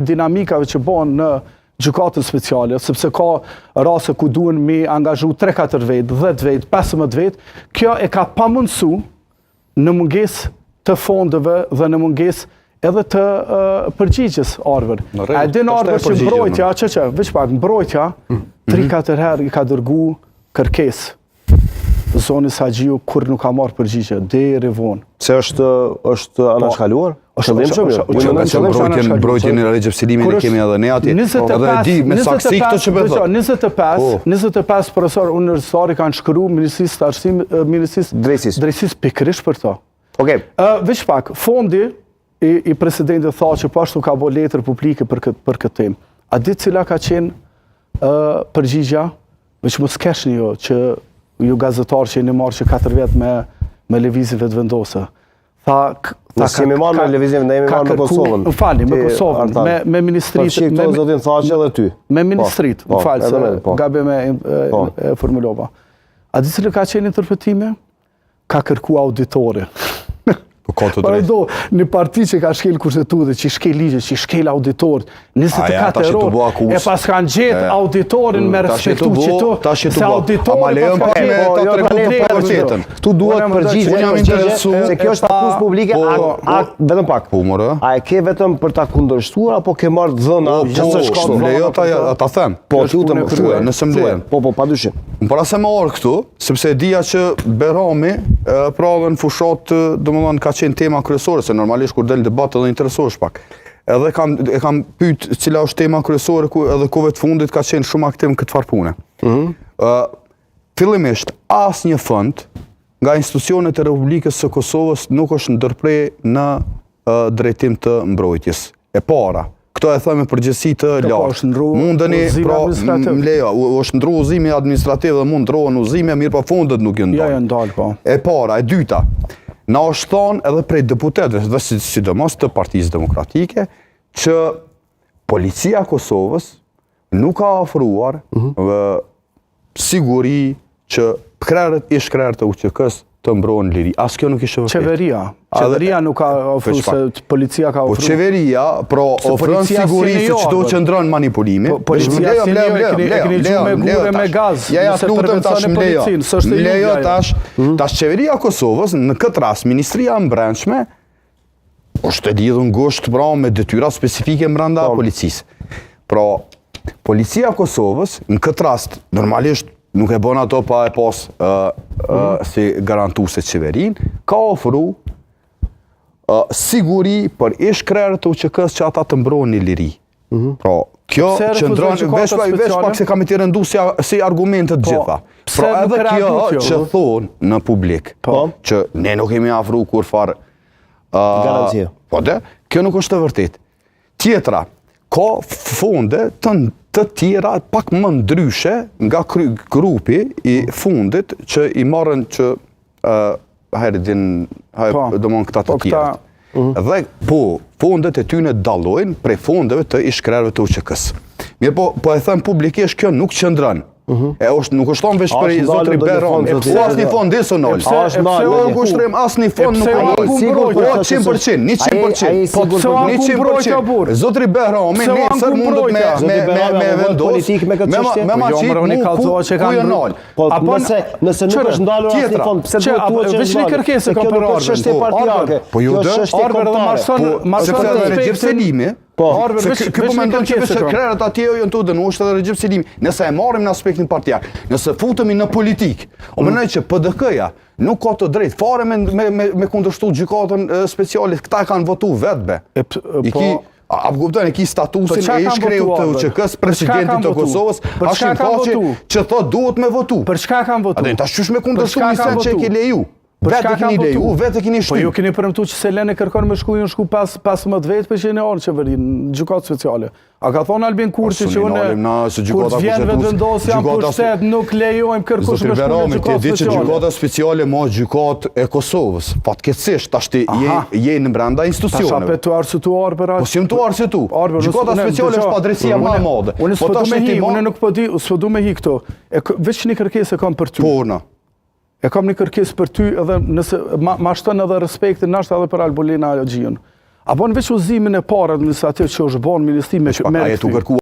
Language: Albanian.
dinamikave që bëhen në gjykatën speciale, sepse ka raste ku duhen me angazhu 3-4 vetë, 10 vetë, 15 vetë, kjo e ka pamundësu në mungesë të fondeve dhe në mungesë edhe të përgjigjes arvër. A e din arvër që mbrojtja, veç pak, mbrojtja, 3-4 herë i ka dërgu kërkesë. Zonës Haxhiu kur nuk ka marrë përgjigje, deri vonë. Se është anashkaluar? Mbrojtjen e Recep Selimin e kemi edhe ne atje. Edhe di me saksi këto që bëhet. 25 profesor universitari kanë shkruar Ministrisë Drejtësisë pikërisht për to. Okej. Veç pak, fondi i presidentit tha që pashtu ka bërë letër publike për këtë temë. A di cila ka qenë përgjigja? Veç mos keshni jo që ju gazetarë që jeni marrë që 4 vjetë me lëvizjeve të vendosë. Nësë jemi marrë me lëvizjeve, ne jemi marrë me Kosovën. Më falni, me Kosovën, me ministrit. Për që këto zotin thaqe dhe ty. Me ministrit, më falë, se gabe me formulova. A di cilë ka qenë interpretime? Ka kërku auditore. Një parti që ka shkel kushtetutët, që shkel ligjet, që shkel auditorët, 24 erë, e pas kanë gjetë auditorin me respektu që tu, se auditorën pas ka gjetë. Tu duhet përgjigje, se kjo është akus publike, vetëm pak. A e ke vetëm për ta kundërshtuar, apo ke marrë dhëna? Më lejo ta them. Po, nëse më lejo. Po, pa dyshim. Më para se më orë këtu, sepse dija që Berami pravën fushat, domethënë ka qenë tema kryesore, se normalisht kur del debat edhe interesohesh pak. Edhe kam pyet cila është tema kryesore ku edhe kohëve të fundit ka qenë shumë aktiv në këtë farë pune. Fillimisht asnjë fond nga institucionet e Republikës së Kosovës nuk është ndërprer në drejtim të mbrojtjes. E para. Këto e thëmë përgjithësi të lartë. Mundeni, është ndru uzimi administrativ dhe mund ndrohen uzime, mirë pa fondet nuk jënë ndalë. E para, e dyta, na është thonë edhe prej deputetëve, dhe sidomos të Partisë Demokratike, që policia Kosovës nuk ka ofruar siguri që ish krerët e UÇK-s të mbrohen liri. As kjo nuk ishte vërtet. Qeveria nuk ka ofru, se policia ka ofru. Po qeveria, ofron siguri se që do qëndron manipulimi. Policia si një e këni gjume gure me gaz. Ja, të lutëm tash më lejo tash qeveria Kosovës, në këtë rast, Ministria e Brendshme, është e lidhur ngushtë me detyra specifike brenda policisë. Pra, policia Kosovës, në këtë rast, normalisht, nuk e bën ato pa e pas si garantuese qeverin, ka ofru siguri për ish krerët të UÇK-s që ata të mbrohen në liri. Pra, kjo qëndron veç pak se kam i të rëndu si argumentet gjitha. Pra edhe kjo që thonë në publik, që ne nuk kemi afru kur farë garancia. Po dhe, kjo nuk është të vërtet. Tjetra, ka fonde të tjera pak më ndryshe nga grupi i fundit që i marrën që domon këta të tjera. Dhe po, fondet e tyne dallojnë prej fondeve të ish krerëve të UÇK-s. Mirë po e them publikisht kjo nuk qëndron. Nuk është tonë veç për i zotri Berami. Asni fond disë nolë. Nuk është rrim asni fond nuk është. 100%. Zotri Berami nesër mundet me vendos me maqit ku jë nolë. Nëse nuk është ndalur asni fond, pse duhet tuaj që veç një kërkesë ka për Kjo është partijake. Po ju dhe, sepse edhe Recep Selimi, Ky po mendon që vetë krerët atje janë të dënueshë edhe Recep Selimi. Nëse e marrim në aspektin partijak, nëse futemi në politik, o mendoj që PDK-ja nuk ka të drejtë fare me kundërshtu gjykatën speciale, këta kanë votu vetbe. A kupton e ki statusin e ish kreu të UÇK-s, presidentit të Kosovës, Hashim Thaçi që thot duhet me votu. Për çka kanë votu? A do ta shqysh me kundërshtu një sen që e ke leju? Vetë keni leju, vetë keni shtu. Po ju keni premtu që Seleni kërkon me shku 15 vetë për që jeni orë qeverin, në gjykatë speciale. A ka thonë Albin Kurti që unë, kur të vjen vetë vendosja në pushtet, nuk lejojmë kërkush me shku në gjykatë speciale. Ti di që gjykata speciale ma gjykatë e Kosovës, fatkeqësisht, tash ti je në brenda institucioneve. Tash apet të arsytuar për aq. Po si më të arsytu? Gjykata speciale është padrejësia më e madhe. Unë nuk po di, s'po me hi këto. Veç një kërkesë kam për ty. Porna. E kam një kërkesë për ty edhe nëse ma shton edhe respektin nashta edhe për Albolina Haxhiun. A bën veç udhëzimin e parë administrativ që është bën ministri me A jetu kërkuar